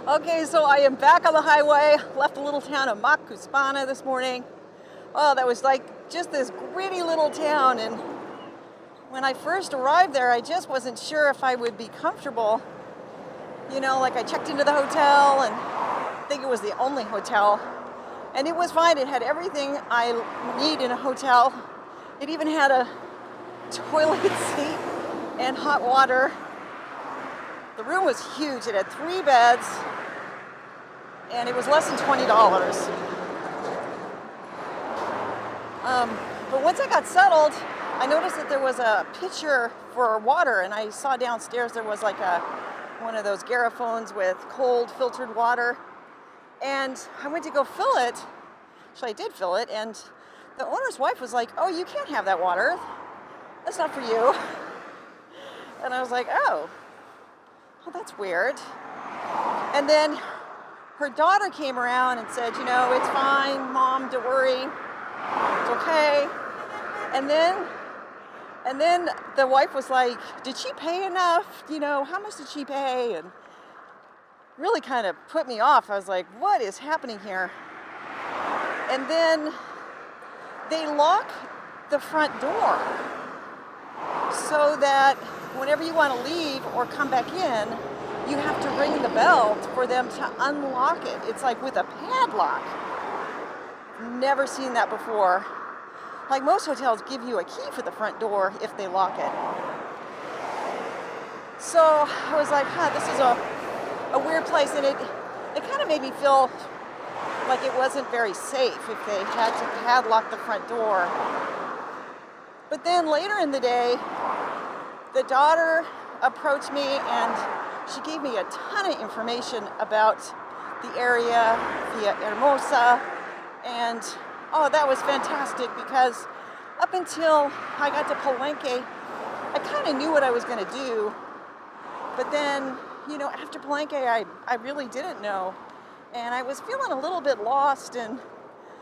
Okay, so I am back on the highway. Left the little town of Macuspana this morning. Oh, that was like just this gritty little town, and when I first arrived there, I just wasn't sure if I would be comfortable. You know, like I checked into the hotel, and I think it was the only hotel, and it was fine. It had everything I need in a hotel. It even had a toilet seat and hot water. The room was huge. It had 3 beds, and it was less than $20. But once I got settled, I noticed that there was a pitcher for water, and I saw downstairs there was like one of those garrafones with cold filtered water, and I went to go fill it. Actually, I did fill it, and the owner's wife was like, "Oh, you can't have that water. That's not for you." And I was like, "Oh, that's weird." And then her daughter came around and said, "You know, it's fine, Mom, don't worry, it's okay." And then the wife was like, "Did she pay enough? You know, how much did she pay?" And really kind of put me off. I was like, "What is happening here?" And then they lock the front door so that whenever you want to leave or come back in, you have to ring the bell for them to unlock it. It's like with a padlock. Never seen that before. Like most hotels give you a key for the front door if they lock it. So I was like, this is a weird place, and it kind of made me feel like it wasn't very safe if they had to padlock the front door. But then later in the day, the daughter approached me and she gave me a ton of information about the area, Villahermosa, and that was fantastic, because up until I got to Palenque, I kind of knew what I was going to do, but then, after Palenque, I really didn't know, and I was feeling a little bit lost and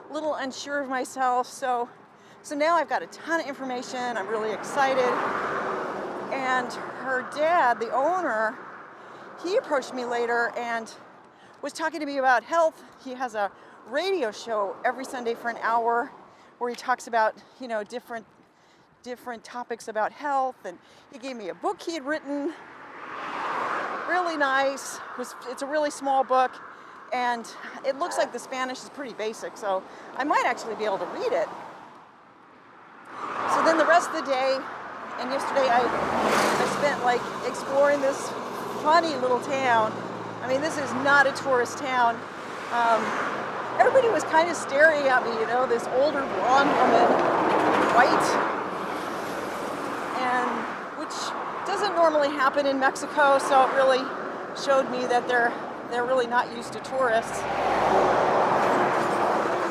a little unsure of myself, so now I've got a ton of information. I'm really excited. And her dad, the owner, he approached me later and was talking to me about health. He has a radio show every Sunday for an hour where he talks about, different topics about health. And he gave me a book he had written, really nice. It's a really small book, and it looks like the Spanish is pretty basic, so I might actually be able to read it. So then the rest of the day, and yesterday I spent like exploring this funny little town. I mean, this is not a tourist town. Everybody was kind of staring at me, this older blonde woman, white, and which doesn't normally happen in Mexico, so it really showed me that they're really not used to tourists.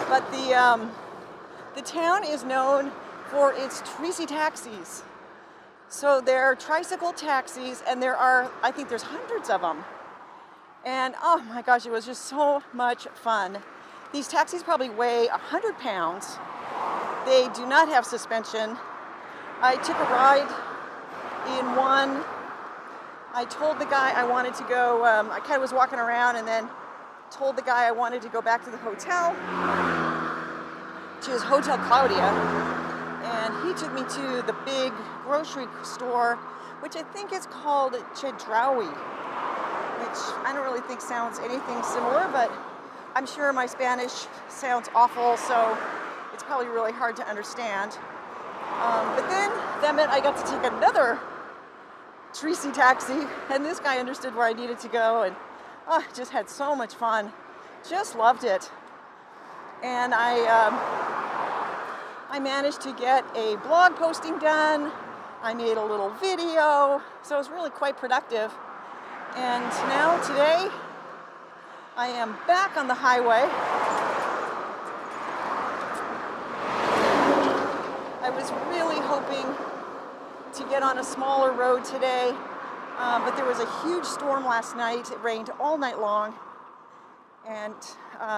But the town is known for its trici taxis. So they're tricycle taxis, and I think there's hundreds of them. And oh my gosh, it was just so much fun. These taxis probably weigh 100 pounds. They do not have suspension. I took a ride in one. I told the guy I wanted to go, I kind of was walking around and then told the guy I wanted to go back to the hotel, which is Hotel Claudia. And he took me to the big grocery store, which I think is called Chedraui, which I don't really think sounds anything similar, but I'm sure my Spanish sounds awful, so it's probably really hard to understand. But then that meant I got to take another trici taxi, and this guy understood where I needed to go, and just had so much fun. Just loved it. And I managed to get a blog posting done. I made a little video, so it was really quite productive. And now today, I am back on the highway. I was really hoping to get on a smaller road today, but there was a huge storm last night. It rained all night long, and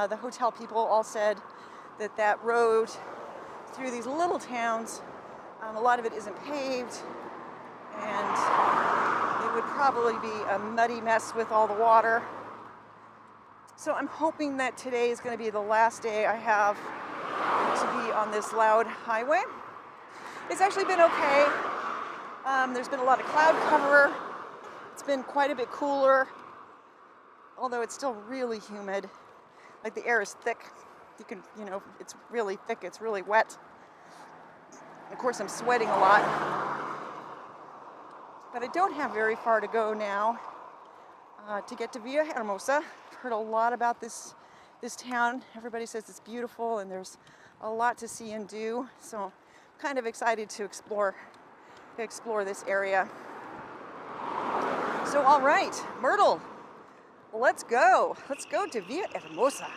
the hotel people all said that road through these little towns, a lot of it isn't paved, and it would probably be a muddy mess with all the water. So I'm hoping that today is going to be the last day I have to be on this loud highway. It's actually been okay. There's been a lot of cloud cover. It's been quite a bit cooler, although it's still really humid. Like the air is thick. It's really thick. It's really wet. Of course, I'm sweating a lot. But I don't have very far to go now to get to Villahermosa. I've heard a lot about this town. Everybody says it's beautiful and there's a lot to see and do. So I'm kind of excited to explore this area. So all right, Myrtle, let's go. Let's go to Villahermosa.